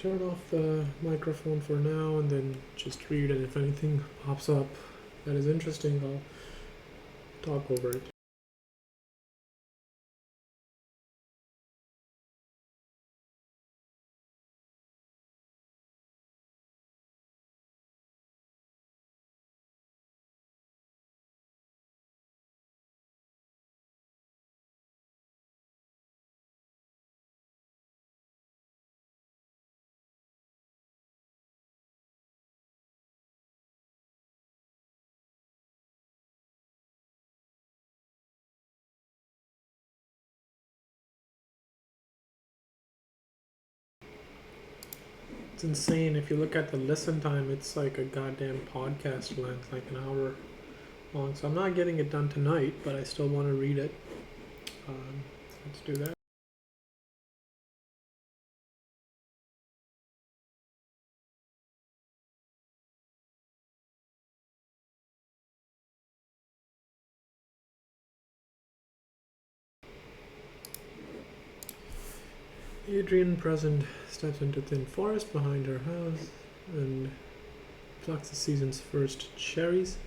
turn off the microphone for now and then just read, and if anything pops up that is interesting, I'll talk over it. It's insane. If you look at the listen time, it's like a goddamn podcast length, like an hour long. So I'm not getting it done tonight, but I still want to read it. Let's do that. Adrian present steps into thin forest behind her house and plucks the season's first cherries,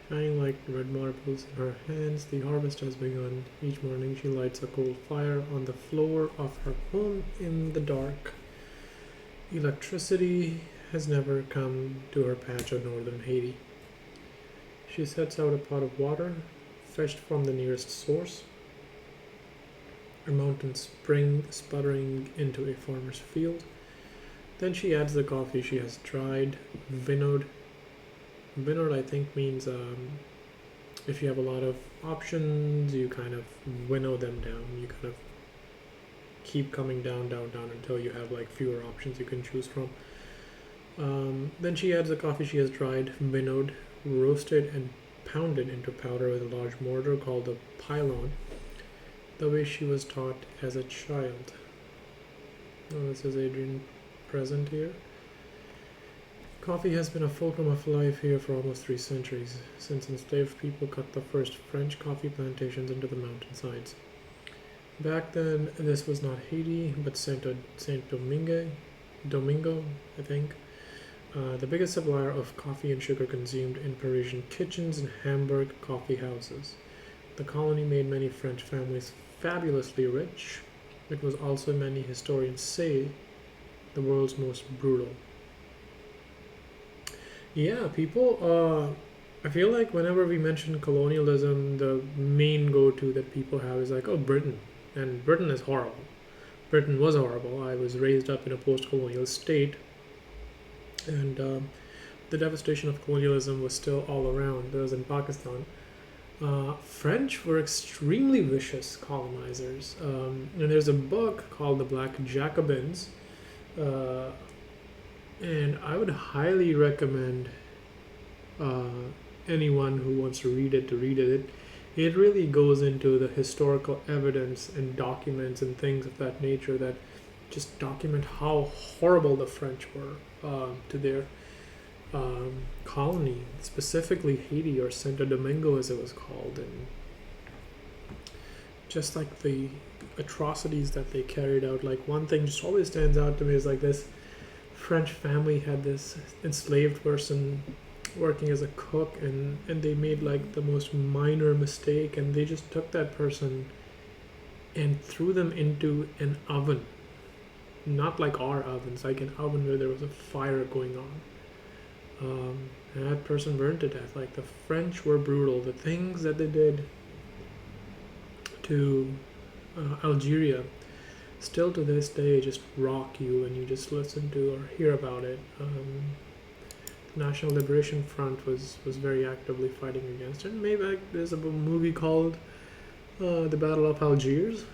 shining like red marbles in her hands. The harvest has begun. Each morning she lights a coal fire on the floor of her home in the dark. Electricity has never come to her patch of northern Haiti. She sets out a pot of water, fetched from the nearest source, a mountain spring sputtering into a farmer's field. Then she adds the coffee she has dried, winnowed. Winnowed, I think, means if you have a lot of options, you kind of winnow them down. You kind of keep coming down until you have like fewer options you can choose from. Then she adds the coffee she has dried, winnowed, roasted, and pounded into powder with a large mortar called a pylon, the way she was taught as a child. Oh, this is Adrian present here. Coffee has been a fulcrum of life here for almost 3 centuries, since enslaved people cut the first French coffee plantations into the mountainsides. Back then, this was not Haiti, but Saint Domingo, I think. The biggest supplier of coffee and sugar consumed in Parisian kitchens and Hamburg coffee houses. The colony made many French families fabulously rich. It was also, many historians say, the world's most brutal. Yeah, people, I feel like whenever we mention colonialism, the main go-to that people have is like, oh, Britain. And Britain is horrible. Britain was horrible. I was raised up in a post-colonial state, and the devastation of colonialism was still all around. It was in Pakistan. French were extremely vicious colonizers. And there's a book called The Black Jacobins, and I would highly recommend anyone who wants to read it to read it. It really goes into the historical evidence and documents and things of that nature that just document how horrible the French were to their colony, specifically Haiti, or Santo Domingo as it was called, and just like the atrocities that they carried out. Like, one thing just always stands out to me is like this French family had this enslaved person working as a cook, and they made like the most minor mistake, and they just took that person and threw them into an oven, not like our ovens, like an oven where there was a fire going on. And that person burned to death. Like, the French were brutal. The things that they did to Algeria still to this day just rock you when you just listen to or hear about it. The National Liberation Front was very actively fighting against it. Maybe there's a movie called The Battle of Algiers.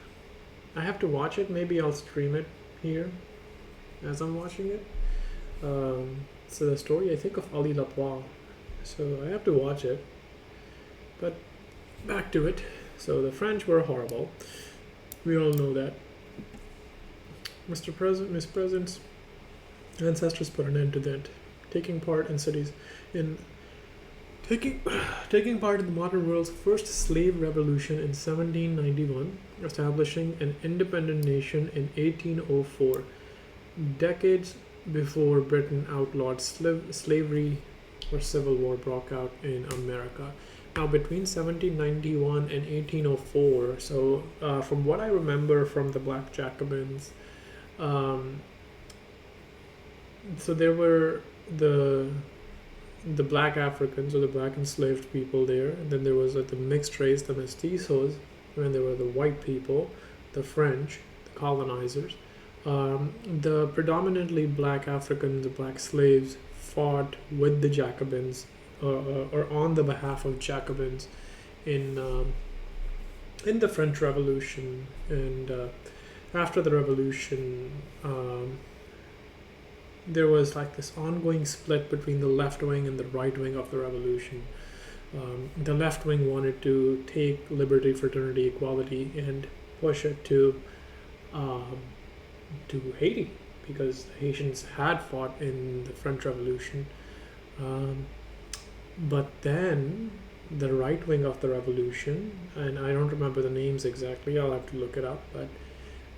I have to watch it. Maybe I'll stream it here as I'm watching it. So the story, I think, of Ali Lapois. So I have to watch it. But back to it. So the French were horrible. We all know that. Mr. President, Miss President's ancestors put an end to that, taking part in the modern world's first slave revolution in 1791, establishing an independent nation in 1804. decades before Britain outlawed slavery or civil war broke out in America. Now, between 1791 and 1804, so from what I remember from the Black Jacobins, um, so there were the the black Africans or the black enslaved people there, and then there was the mixed race, the mestizos, and then there were the white people, the French, the colonizers. The predominantly black Africans, the black slaves, fought with the Jacobins or on the behalf of Jacobins in the French Revolution, and after the Revolution, there was like this ongoing split between the left wing and the right wing of the revolution. The left wing wanted to take liberty, fraternity, equality, and push it um, to Haiti because the Haitians had fought in the French Revolution. Um, but then the right wing of the revolution, and I don't remember the names exactly, I'll have to look it up, but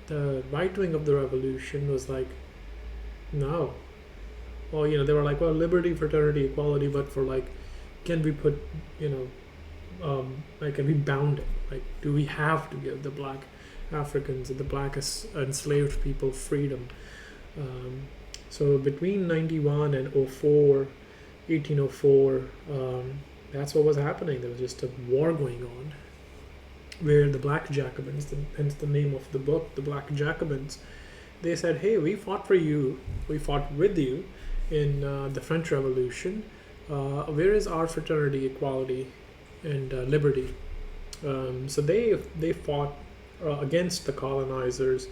the right wing of the revolution was like, no. Well, they were like, well, liberty, fraternity, equality, but for like, can we put, like, can we bound it? Like, do we have to give the black Africans and the black enslaved people freedom? So between 91 and 1804, that's what was happening. There was just a war going on where the black Jacobins, hence the name of the book, the Black Jacobins, they said, hey, we fought for you, we fought with you in the French Revolution. Where is our fraternity, equality, and liberty? So they fought against the colonizers,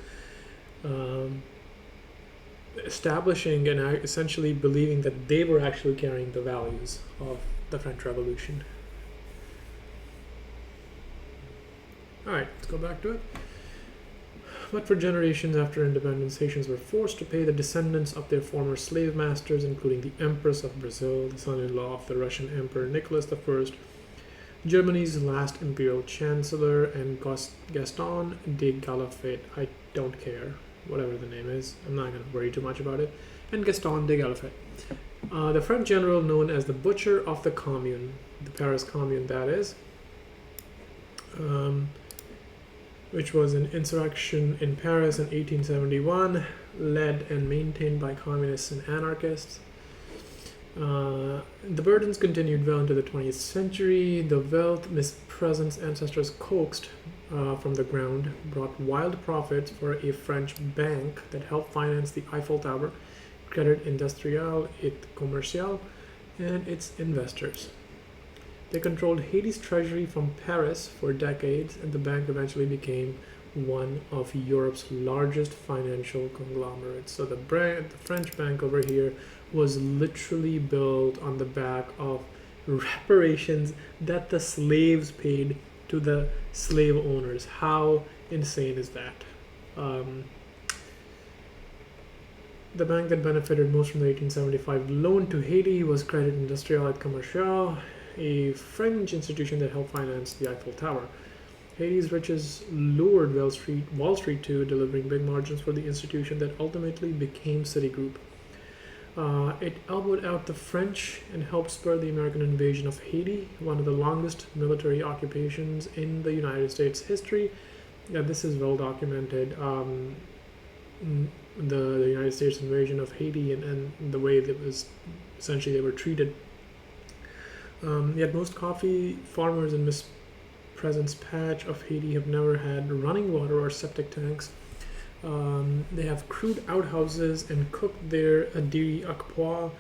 establishing and essentially believing that they were actually carrying the values of the French Revolution. All right, let's go back to it. But for generations after independence, Haitians were forced to pay the descendants of their former slave masters, including the Empress of Brazil, the son-in-law of the Russian Emperor Nicholas I, Germany's last imperial chancellor, and Gaston de Galafet. I don't care, whatever the name is. I'm not going to worry too much about it. And Gaston de Galafet. The French general known as the Butcher of the Commune, the Paris Commune that is, which was an insurrection in Paris in 1871, led and maintained by communists and anarchists. The burdens continued well into the 20th century. The wealth Miss Present's ancestors coaxed from the ground brought wild profits for a French bank that helped finance the Eiffel Tower, Crédit Industriel et Commercial, and its investors. They controlled Haiti's treasury from Paris for decades, and the bank eventually became one of Europe's largest financial conglomerates. So the French bank over here was literally built on the back of reparations that the slaves paid to the slave owners. How insane is that? The bank that benefited most from the 1875 loan to Haiti was Crédit Industriel et Commercial, a French institution that helped finance the Eiffel Tower. Haiti's riches lured Wall Street to delivering big margins for the institution that ultimately became Citigroup. It elbowed out the French and helped spur the American invasion of Haiti, one of the longest military occupations in the United States history. Yeah, this is well documented. The United States invasion of Haiti and the way that was essentially they were treated. Yet most coffee farmers in Miss Present's patch of Haiti have never had running water or septic tanks. They have crude outhouses and cook their diri akpois.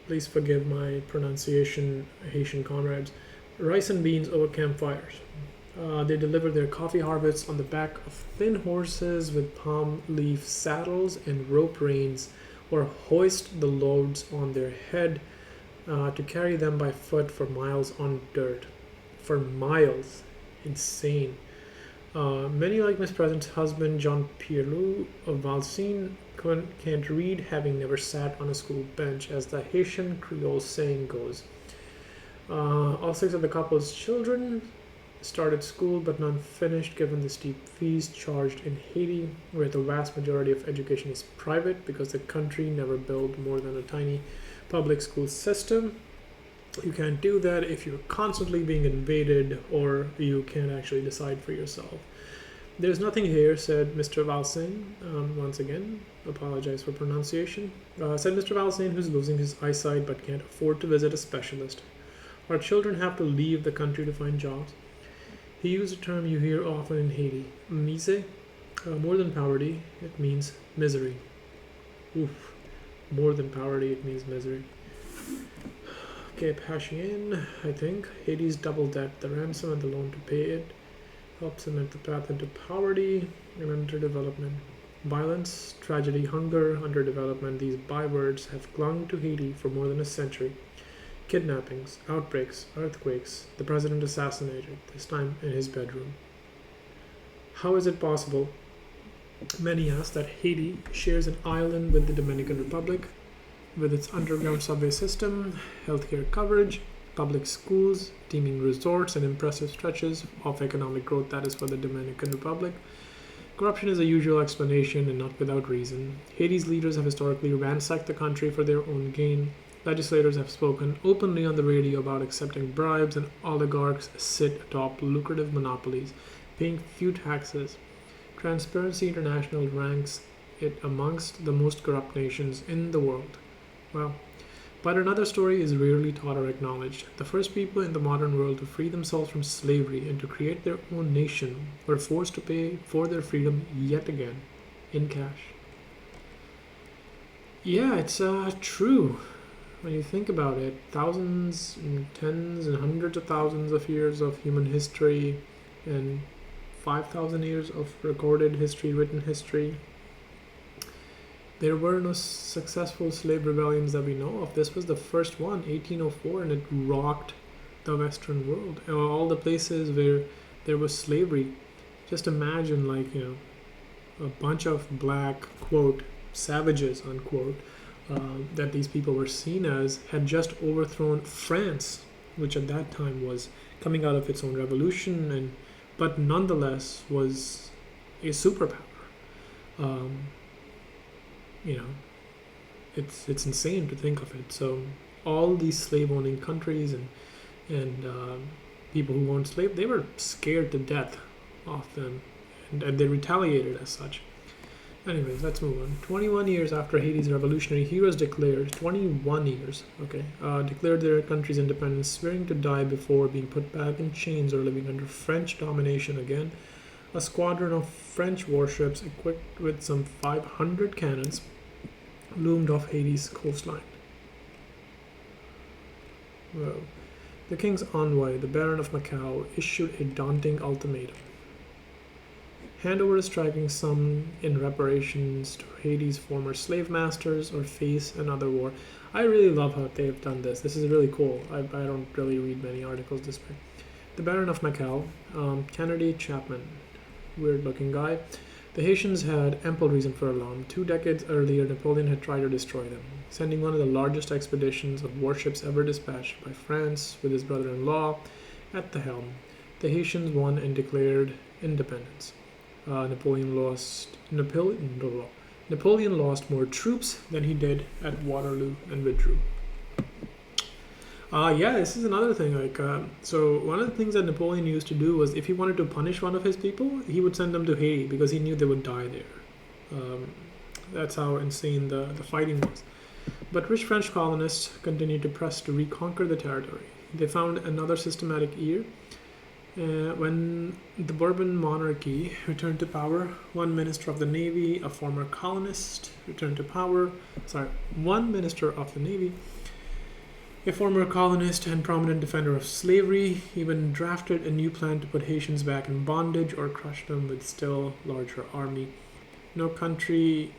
Please forgive my pronunciation, Haitian comrades. Rice and beans over campfires. They deliver their coffee harvests on the back of thin horses with palm leaf saddles and rope reins, or hoist the loads on their head to carry them by foot for miles on dirt. For miles. Insane. Many, like Miss Present's husband, Jean Pierre of Valsine, can't read, having never sat on a school bench, as the Haitian Creole saying goes. All six of the couple's children started school, but none finished given the steep fees charged in Haiti, where the vast majority of education is private because the country never built more than a tiny public school system. You can't do that if you're constantly being invaded or you can't actually decide for yourself. There's nothing here, said Mr. Valsain. Once again, apologize for pronunciation. Said Mr. Valsain, who's losing his eyesight but can't afford to visit a specialist. Our children have to leave the country to find jobs. He used a term you hear often in Haiti, mise. More than poverty, it means misery. Oof. More than poverty, it means misery. Okay, Haitian, I think. Haiti's double debt, the ransom and the loan to pay it, helps cement the path into poverty and underdevelopment. Violence, tragedy, hunger, underdevelopment, these bywords have clung to Haiti for more than a century. Kidnappings, outbreaks, earthquakes, the president assassinated, this time in his bedroom. How is it possible, many ask, that Haiti shares an island with the Dominican Republic, with its underground subway system, healthcare coverage, public schools, teeming resorts, and impressive stretches of economic growth that is for the Dominican Republic? Corruption is a usual explanation and not without reason. Haiti's leaders have historically ransacked the country for their own gain. Legislators have spoken openly on the radio about accepting bribes, and oligarchs sit atop lucrative monopolies, paying few taxes. Transparency International ranks it amongst the most corrupt nations in the world. Well, but another story is rarely taught or acknowledged. The first people in the modern world to free themselves from slavery and to create their own nation were forced to pay for their freedom yet again, in cash. Yeah, it's true. When you think about it, thousands and tens and hundreds of thousands of years of human history and 5,000 years of recorded history, written history, there were no successful slave rebellions that we know of. This was the first one, 1804, and it rocked the Western world. And all the places where there was slavery, just imagine, like, a bunch of black, quote, savages, unquote, that these people were seen as, had just overthrown France, which at that time was coming out of its own revolution, but nonetheless was a superpower. It's insane to think of it. So all these slave-owning countries and people who owned slaves, they were scared to death of them, and they retaliated as such. Anyways, let's move on. 21 years after Haiti's revolutionary heroes declared, 21 years, declared their country's independence, swearing to die before being put back in chains or living under French domination again, a squadron of French warships equipped with some 500 cannons loomed off Haiti's coastline. Well, the king's envoy, the Baron of Macau, issued a daunting ultimatum. Hand over a striking sum in reparations to Haiti's former slave masters or face another war. I really love how they've done this. This is really cool. I don't really read many articles this way. The Baron of Macau, Kennedy Chapman, weird looking guy. The Haitians had ample reason for alarm. 2 decades earlier, Napoleon had tried to destroy them, sending one of the largest expeditions of warships ever dispatched by France with his brother-in-law at the helm. The Haitians won and declared independence. Napoleon lost more troops than he did at Waterloo and withdrew. This is another thing. So one of the things that Napoleon used to do was, if he wanted to punish one of his people, he would send them to Haiti because he knew they would die there. That's how insane the fighting was. But rich French colonists continued to press to reconquer the territory. They found another systematic ear. When the Bourbon monarchy returned to power, one minister of the Navy, a former colonist, one minister of the Navy, a former colonist and prominent defender of slavery, even drafted a new plan to put Haitians back in bondage or crush them with still larger army. No country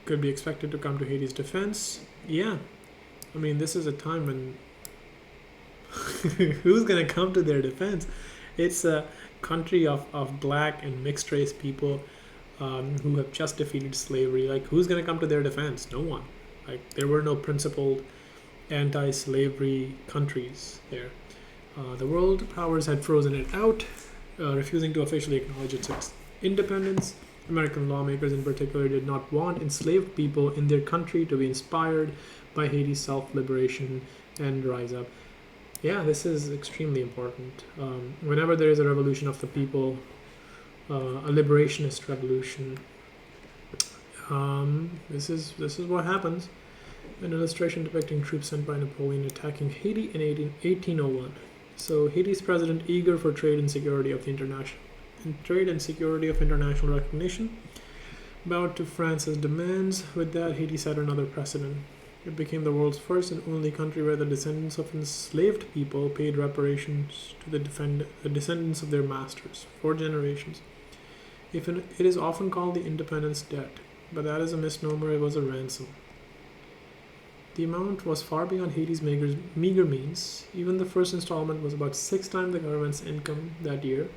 could be expected to come to Haiti's defense. Yeah, I mean, this is a time when who's going to come to their defense? It's a country of black and mixed race people who have just defeated slavery. Like, who's going to come to their defense? No one. Like, there were no principled anti-slavery countries there. The world powers had frozen it out, refusing to officially acknowledge its independence. American lawmakers, in particular, did not want enslaved people in their country to be inspired by Haiti's self liberation and rise up. Yeah, this is extremely important. Whenever there is a revolution of the people, a liberationist revolution, this is what happens. An illustration depicting troops sent by Napoleon attacking Haiti in 1801. So Haiti's president, eager for trade and security of international recognition, bowed to France's demands. With that, Haiti set another precedent. It became the world's first and only country where the descendants of enslaved people paid reparations to the descendants of their masters for generations. It is often called the independence debt, but that is a misnomer. It was a ransom. The amount was far beyond Haiti's meager means. Even the first installment was about 6 times the government's income that year,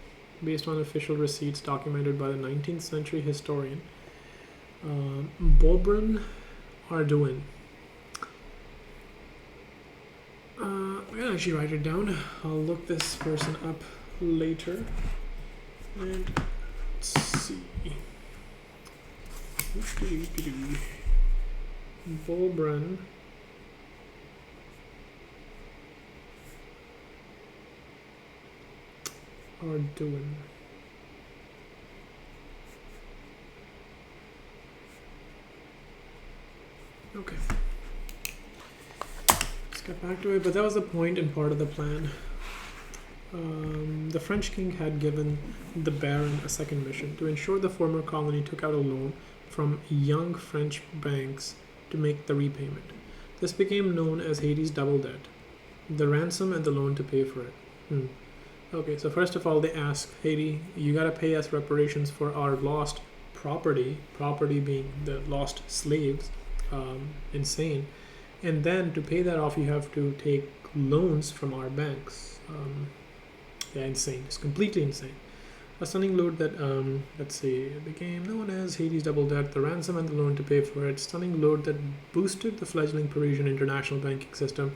based on official receipts documented by the 19th century historian Bobrin Ardouin. I'll actually write it down. I'll look this person up later. And let's see. Bobrin Ardouin. Okay. Let's get back to it. But that was the point and part of the plan. The French king had given the Baron a second mission to ensure the former colony took out a loan from young French banks to make the repayment. This became known as Haiti's double debt, the ransom and the loan to pay for it. Okay, so first of all, they ask Haiti, you gotta pay us reparations for our lost property being the lost slaves, insane. And then to pay that off, you have to take loans from our banks. Insane. It's completely insane. A stunning load that, became known as Haiti's double debt, the ransom and the loan to pay for it. Stunning load that boosted the fledgling Parisian international banking system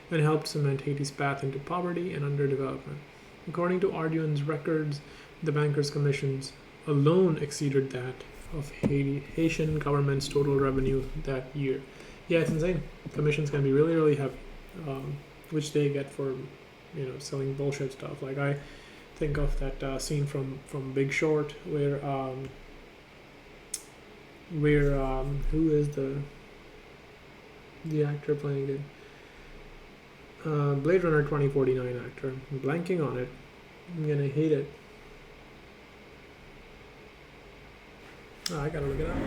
and helped cement Haiti's path into poverty and underdevelopment. According to Ardouin's records, the bankers' commissions alone exceeded that of Haitian government's total revenue that year. Yeah, it's insane. Commissions can be really, really heavy, which they get for, selling bullshit stuff. Like I think of that scene from Big Short where who is the actor playing it? Blade Runner 2049 actor. I'm blanking on it. I'm gonna hate it. Oh, I gotta look it up.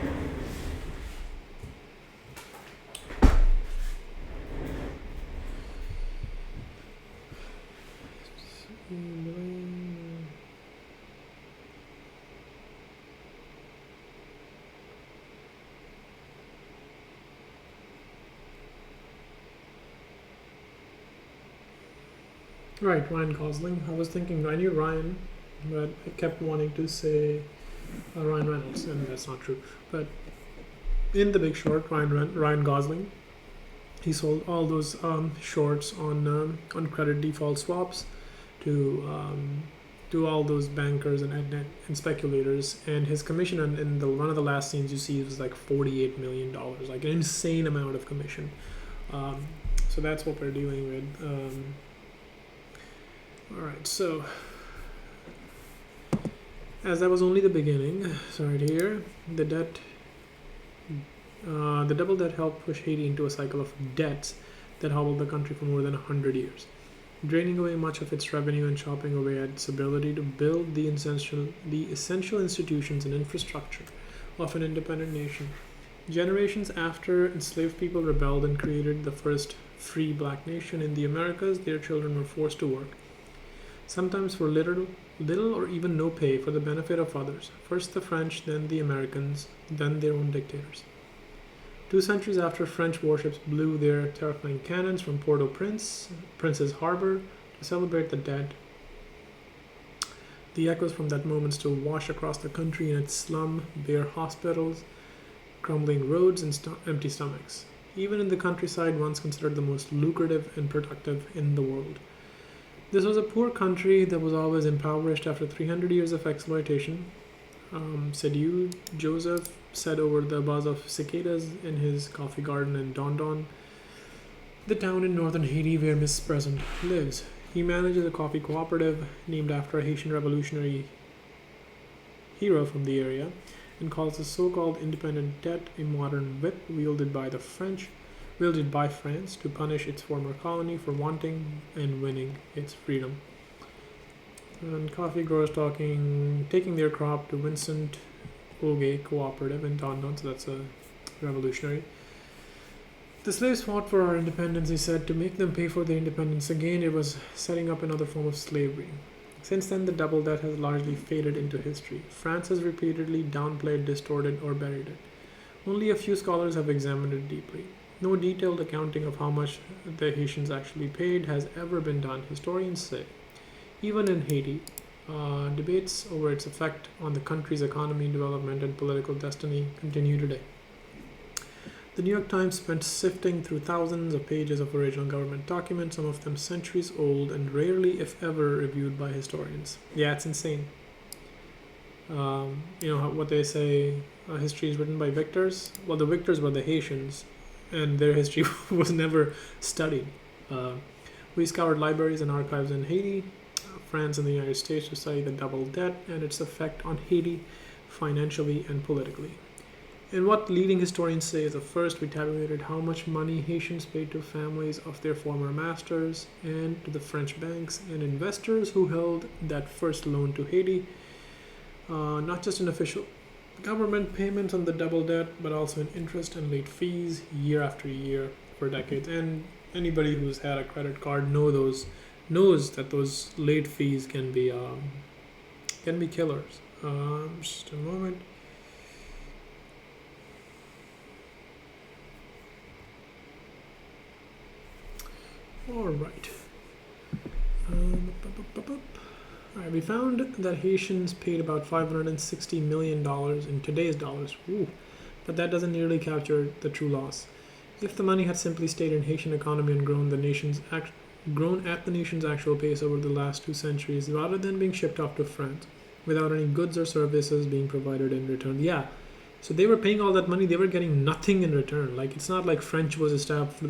Right, Ryan Gosling. I was thinking I knew Ryan, but I kept wanting to say Ryan Reynolds, and that's not true. But in The Big Short, Ryan Gosling, he sold all those shorts on credit default swaps to all those bankers and speculators, and his commission in one of the last scenes you see was like $48 million, like an insane amount of commission. So that's what we're dealing with. Alright, so as that was only the beginning, sorry to hear, the double debt helped push Haiti into a cycle of debts that hobbled the country for more than 100 years, draining away much of its revenue and chopping away at its ability to build the essential institutions and infrastructure of an independent nation. Generations after enslaved people rebelled and created the first free black nation in the Americas, their children were forced to work, sometimes for little or even no pay, for the benefit of others. First the French, then the Americans, then their own dictators. 2 centuries after French warships blew their terrifying cannons from Port-au-Prince, Prince's Harbor, to celebrate the dead, the echoes from that moment still wash across the country in its slum, bare hospitals, crumbling roads, and empty stomachs. Even in the countryside once considered the most lucrative and productive in the world. This was a poor country that was always impoverished after 300 years of exploitation. Sediou Joseph said over the buzz of cicadas in his coffee garden in Dondon, the town in northern Haiti where Miss Present lives. He manages a coffee cooperative named after a Haitian revolutionary hero from the area and calls the so-called independent debt a modern whip wielded by France to punish its former colony for wanting and winning its freedom. And coffee growers taking their crop to Vincent Oge Cooperative in Dondon, so that's a revolutionary. The slaves fought for our independence, he said, to make them pay for their independence again. It was setting up another form of slavery. Since then, the double debt has largely faded into history. France has repeatedly downplayed, distorted, or buried it. Only a few scholars have examined it deeply. No detailed accounting of how much the Haitians actually paid has ever been done, historians say. Even in Haiti, debates over its effect on the country's economy, development, and political destiny continue today. The New York Times spent sifting through thousands of pages of original government documents, some of them centuries old and rarely, if ever, reviewed by historians. Yeah, it's insane. What they say, history is written by victors. Well, the victors were the Haitians, and their history was never studied. We scoured libraries and archives in Haiti, France, and the United States to study the double debt and its effect on Haiti financially and politically. And what leading historians say is that first we tabulated how much money Haitians paid to families of their former masters and to the French banks and investors who held that first loan to Haiti, not just in official government payments on the double debt, but also in interest and late fees year after year for decades. And anybody who's had a credit card knows that those late fees can be killers. Just a moment. All right. Alright, we found that Haitians paid about $560 million in today's dollars. Ooh, but that doesn't nearly capture the true loss. If the money had simply stayed in Haitian economy and grown at the nation's actual pace over the last 2 centuries, rather than being shipped off to France, without any goods or services being provided in return. Yeah, so they were paying all that money, they were getting nothing in return. Like, it's not like French was established,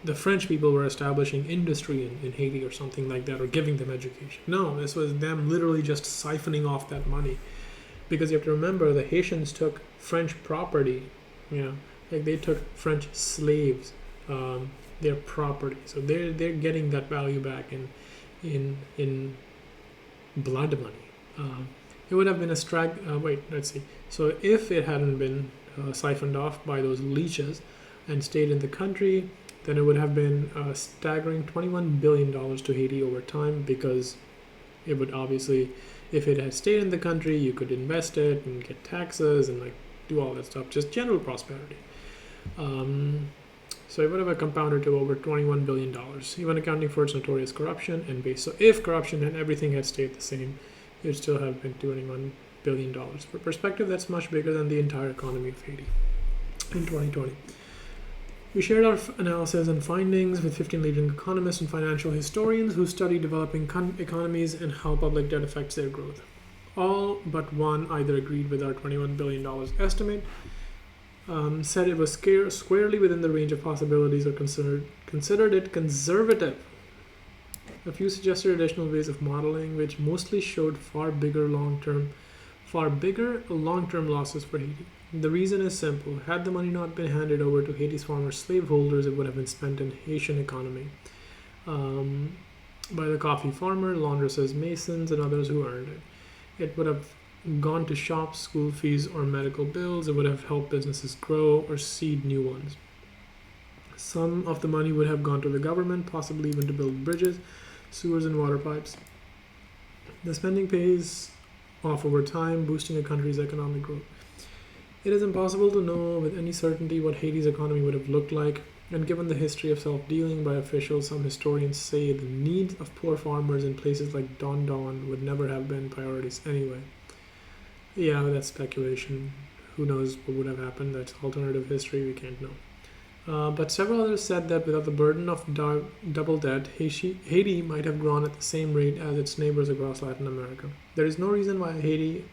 the French people were establishing industry in Haiti or something like that, or giving them education. No, this was them literally just siphoning off that money. Because you have to remember, the Haitians took French property, like they took French slaves, their property. So they're getting that value back in blood money. It would have been let's see. So if it hadn't been siphoned off by those leeches and stayed in the country, then it would have been a staggering $21 billion to Haiti over time, because it would obviously, if it had stayed in the country, you could invest it and get taxes and do all that stuff, just general prosperity. So it would have compounded to over $21 billion, even accounting for its notorious corruption and base. So if corruption and everything had stayed the same, it would still have been $21 billion. For perspective, that's much bigger than the entire economy of Haiti in 2020. We shared our analysis and findings with 15 leading economists and financial historians who study developing economies and how public debt affects their growth. All but one either agreed with our $21 billion estimate, said it was squarely within the range of possibilities, or considered it conservative. A few suggested additional ways of modeling, which mostly showed far bigger long-term losses for Haiti. The reason is simple. Had the money not been handed over to Haiti's former slaveholders, it would have been spent in Haitian economy by the coffee farmer, laundresses, masons, and others who earned it. It would have gone to shops, school fees, or medical bills. It would have helped businesses grow or seed new ones. Some of the money would have gone to the government, possibly even to build bridges, sewers, and water pipes. The spending pays off over time, boosting a country's economic growth. It is impossible to know with any certainty what Haiti's economy would have looked like, and given the history of self-dealing by officials, some historians say the needs of poor farmers in places like Dondon would never have been priorities anyway. Yeah, that's speculation. Who knows what would have happened? That's alternative history, we can't know. But several others said that without the burden of double debt, Haiti might have grown at the same rate as its neighbors across Latin America. There is no reason why Haiti,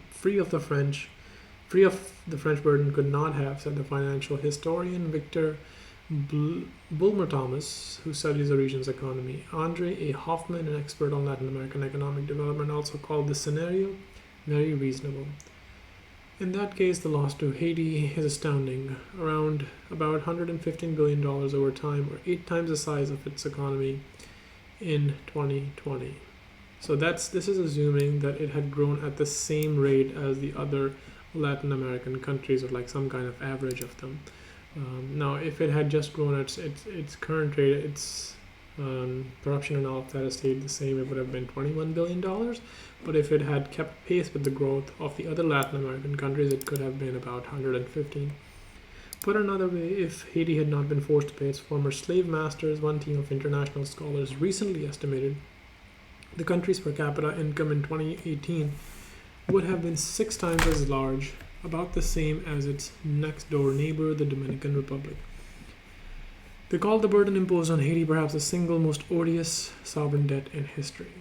free of the French burden, could not have, said the financial historian Victor Bulmer Thomas, who studies the region's economy. Andre A. Hoffman, an expert on Latin American economic development, also called this scenario very reasonable. In that case, the loss to Haiti is astounding, around about $115 billion over time, or 8 times the size of its economy in 2020. So this is assuming that it had grown at the same rate as the other Latin American countries, or like some kind of average of them. Now, if it had just grown at its current rate, its corruption and all of that had stayed the same, it would have been $21 billion. But if it had kept pace with the growth of the other Latin American countries, it could have been about 115. Put another way, if Haiti had not been forced to pay its former slave masters, one team of international scholars recently estimated the country's per capita income in 2018 would have been 6 times as large, about the same as its next door neighbor, the Dominican Republic. They called the burden imposed on Haiti perhaps the single most odious sovereign debt in history.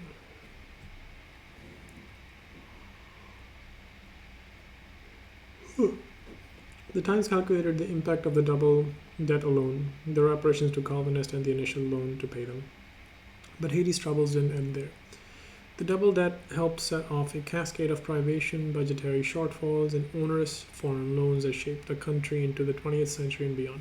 The Times calculated the impact of the double debt alone, the reparations to colonists, and the initial loan to pay them. But Haiti's troubles didn't end there. The double debt helped set off a cascade of privation, budgetary shortfalls, and onerous foreign loans that shaped the country into the 20th century and beyond.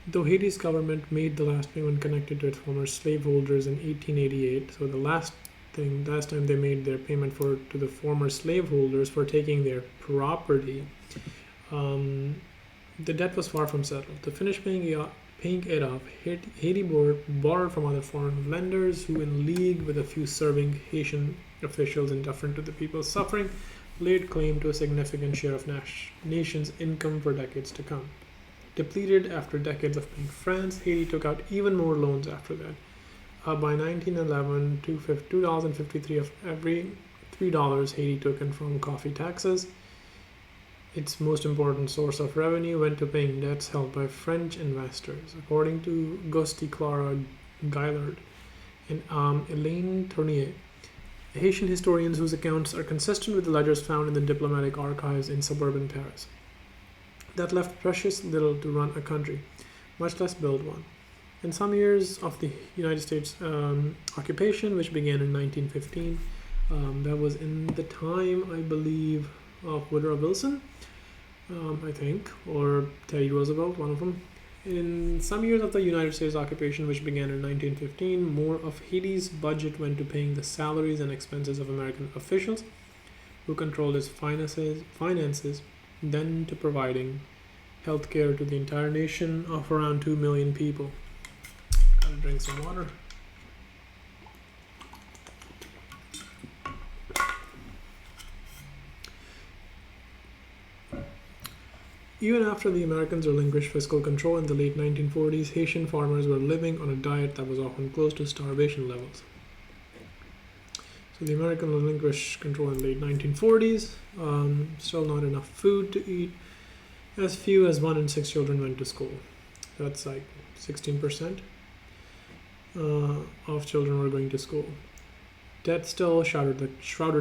Though Haiti's government made the last payment connected to its former slaveholders in 1888, so the last time they made their payment to the former slaveholders for taking their property, the debt was far from settled. To finish paying it off, Haiti borrowed from other foreign lenders who, in league with a few serving Haitian officials indifferent to the people's suffering, laid claim to a significant share of nation's income for decades to come. Depleted after decades of paying France, Haiti took out even more loans after that. By 1911, $2.53 of every $3 Haiti took in from coffee taxes. Its most important source of revenue went to paying debts held by French investors, according to Gusti Clara Gaillard and Elaine Tournier, Haitian historians whose accounts are consistent with the ledgers found in the diplomatic archives in suburban Paris. That left precious little to run a country, much less build one. In some years of the United States occupation, which began in 1915, that was in the time, I believe, of Woodrow Wilson, I think, or Teddy Roosevelt, one of them. In some years of the United States occupation, which began in 1915, more of Haiti's budget went to paying the salaries and expenses of American officials who controlled its finances than to providing health care to the entire nation of around 2 million people. Gotta drink some water. Even after the Americans relinquished fiscal control in the late 1940s, Haitian farmers were living on a diet that was often close to starvation levels. So the Americans relinquished control in the late 1940s, still not enough food to eat. As few as 1 in 6 children went to school. That's like 16% of children were going to school. Debt still shrouded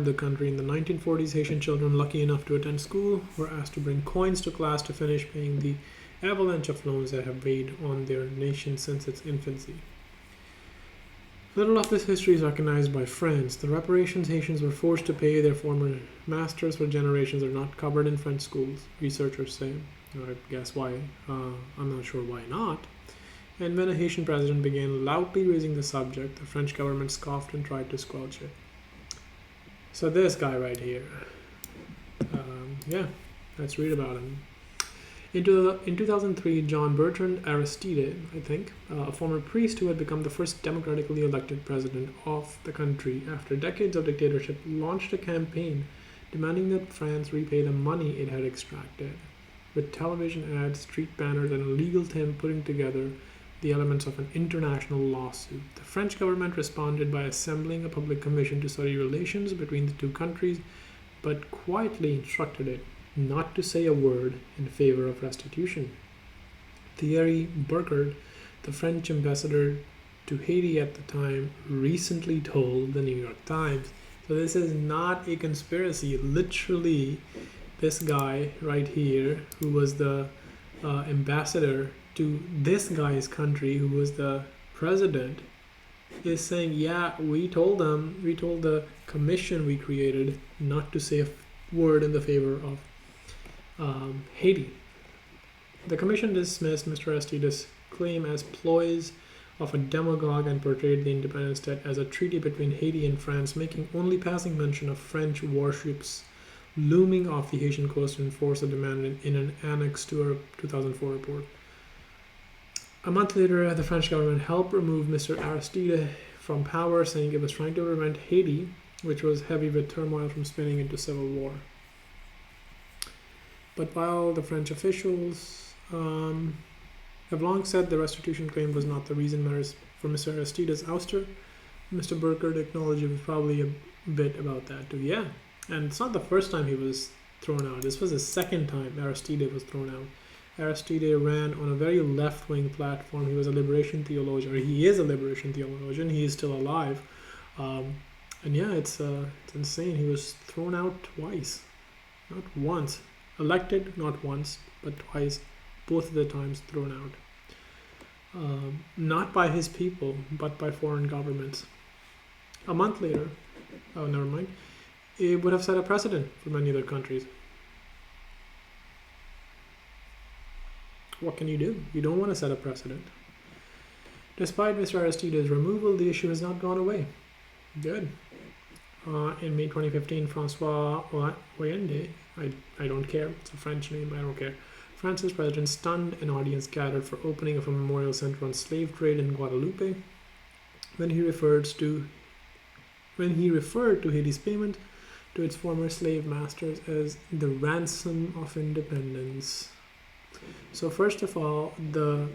the country. In the 1940s, Haitian children lucky enough to attend school were asked to bring coins to class to finish paying the avalanche of loans that have weighed on their nation since its infancy. Little of this history is recognized by France. The reparations Haitians were forced to pay their former masters for generations are not covered in French schools, researchers say. I guess why, I'm not sure why not. And when a Haitian president began loudly raising the subject, the French government scoffed and tried to squelch it. So this guy right here, let's read about him. In 2003, John Bertrand Aristide, I think, a former priest who had become the first democratically elected president of the country after decades of dictatorship, launched a campaign demanding that France repay the money it had extracted. With television ads, street banners, and a legal team putting together the elements of an international lawsuit, the French government responded by assembling a public commission to study relations between the two countries, but quietly instructed it not to say a word in favor of restitution. Thierry Burkert, the French ambassador to Haiti at the time, recently told the New York Times. So this is not a conspiracy. Literally, this guy right here, who was the ambassador to this guy's country, who was the president, is saying, yeah, we told the commission we created not to say a word in the favor of Haiti. The commission dismissed Mr. Aristides' claim as ploys of a demagogue and portrayed the independence debt as a treaty between Haiti and France, making only passing mention of French warships looming off the Haitian coast to enforce a demand in an annex to a 2004 report. A month later, the French government helped remove Mr. Aristide from power, saying it was trying to prevent Haiti, which was heavy with turmoil, from spinning into civil war. But while the French officials have long said the restitution claim was not the reason for Mr. Aristide's ouster, Mr. Burkert acknowledged it was probably a bit about that too. Yeah, and it's not the first time he was thrown out. This was the second time Aristide was thrown out. Aristide ran on a very left-wing platform. He was a liberation theologian, or he is a liberation theologian. He is still alive. And yeah, it's insane. He was thrown out twice, not once. Elected, not once, but twice. Both of the times thrown out. Not by his people, but by foreign governments. A month later, oh, never mind, it would have set a precedent for many other countries. What can you do? You don't want to set a precedent. Despite Mr. Aristide's removal, the issue has not gone away. Good. In May 2015, Francois Hollande, I don't care, it's a French name, I don't care. France's president stunned an audience gathered for opening of a memorial center on slave trade in Guadeloupe when he referred to Haiti's payment to its former slave masters as the ransom of independence. So first of all, the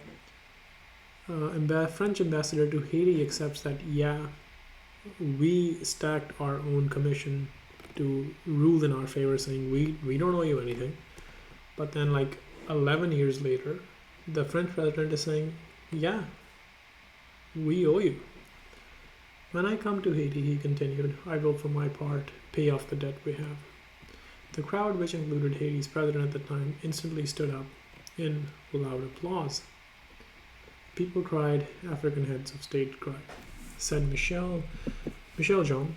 French ambassador to Haiti accepts that, yeah, we stacked our own commission to rule in our favor, saying we don't owe you anything. But then, like 11 years later, the French president is saying, yeah, we owe you. When I come to Haiti, he continued, I will for my part pay off the debt we have. The crowd, which included Haiti's president at the time, instantly stood up in loud applause. People cried, African heads of state cried, said Michel A. Jean,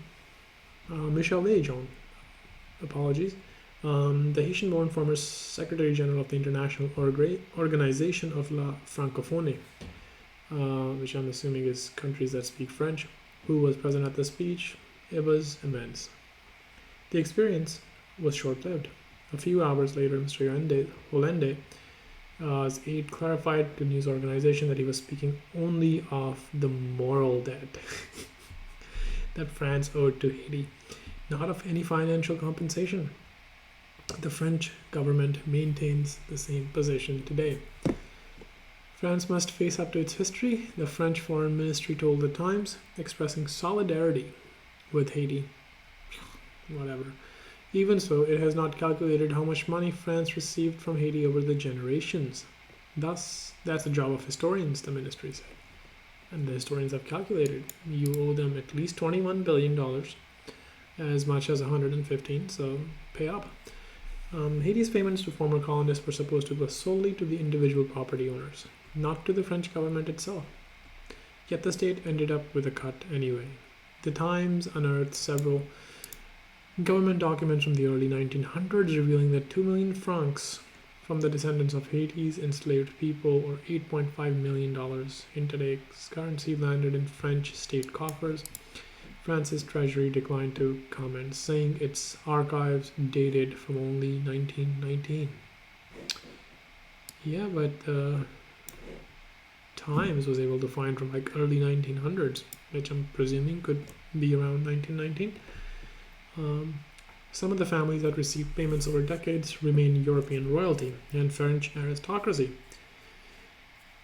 apologies, the Haitian-born former Secretary General of the International Organization of La Francophonie, which I'm assuming is countries that speak French, who was present at the speech. It was immense. The experience was short-lived. A few hours later, Mr. Hollande his aide clarified to the news organization that he was speaking only of the moral debt that France owed to Haiti, not of any financial compensation. The French government maintains the same position today. France must face up to its history, the French Foreign Ministry told the Times, expressing solidarity with Haiti. Whatever. Even so, it has not calculated how much money France received from Haiti over the generations. Thus, that's the job of historians, the ministry said. And the historians have calculated. You owe them at least $21 billion, as much as 115, so pay up. Haiti's payments to former colonists were supposed to go solely to the individual property owners, not to the French government itself. Yet the state ended up with a cut anyway. The Times unearthed several government documents from the early 1900s revealing that 2 million francs from the descendants of Haiti's enslaved people, or $8.5 million in today's currency, landed in French state coffers. France's treasury declined to comment, saying its archives dated from only 1919. Yeah, but Times was able to find from like early 1900s, which I'm presuming could be around 1919. Some of the families that received payments over decades remain European royalty and French aristocracy.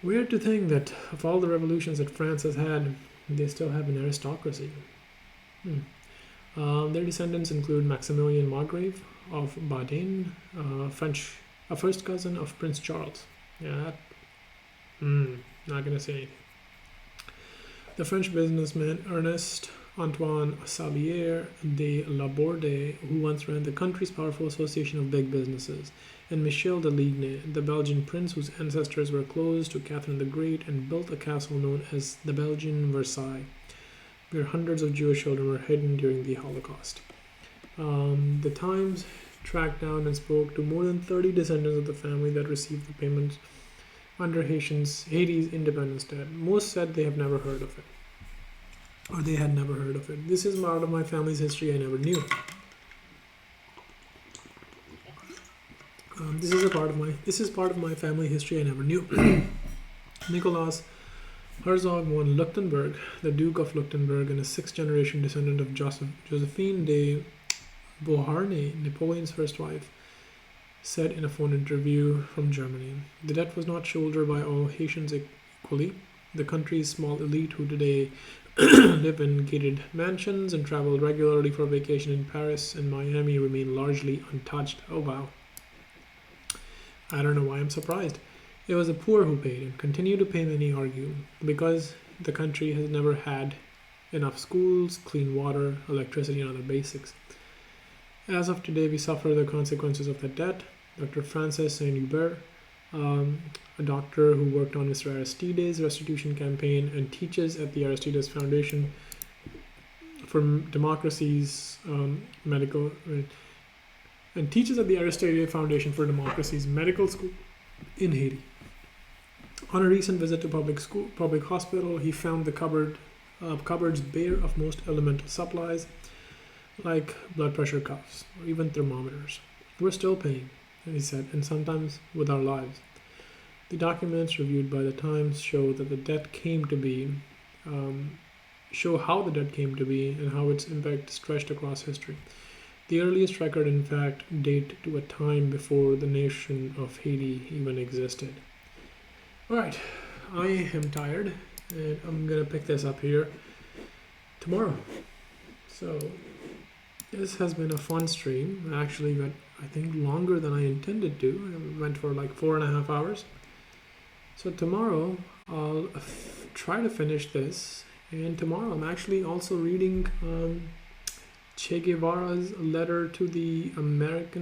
Weird to think that of all the revolutions that France has had, they still have an aristocracy. Their descendants include Maximilian Margrave of Baden, a first cousin of Prince Charles. Yeah, Not gonna say anything. The French businessman Ernest Antoine Sablier de Laborde, who once ran the country's powerful association of big businesses, and Michel de Ligne, the Belgian prince whose ancestors were close to Catherine the Great and built a castle known as the Belgian Versailles, where hundreds of Jewish children were hidden during the Holocaust. The Times tracked down and spoke to more than 30 descendants of the family that received the payments under Haiti's independence debt. Most said they have never heard of it, or they had never heard of it. This is part of my family's history I never knew. This is part of my family history I never knew. Nicolas Herzog von Leuchtenberg, the Duke of Leuchtenberg and a sixth-generation descendant of Josephine de Beauharnais, Napoleon's first wife, said in a phone interview from Germany. The debt was not shouldered by all Haitians equally. The country's small elite, who today live in gated mansions and travel regularly for vacation in Paris and Miami, remain largely untouched. Oh wow. I don't know why I'm surprised. It was the poor who paid and continue to pay, many argue, because the country has never had enough schools, clean water, electricity, and other basics. As of today, we suffer the consequences of that debt. Dr. Francis Saint-Hubert, a doctor who worked on Mr. Aristide's restitution campaign and teaches at the Aristides Foundation for Democracy's medical school in Haiti. On a recent visit to public hospital, he found the cupboards bare of most elemental supplies, like blood pressure cuffs or even thermometers. We're still paying, he said, and sometimes with our lives. The documents reviewed by the Times show that the debt came to be, how the debt came to be and how its impact stretched across history. The earliest record, in fact, date to a time before the nation of Haiti even existed. Alright, I am tired, and I'm gonna pick this up here tomorrow. So, this has been a fun stream. I actually went, I think, longer than I intended to. I went for like 4.5 hours. So tomorrow, I'll try to finish this. And tomorrow, I'm actually also reading Che Guevara's letter to the American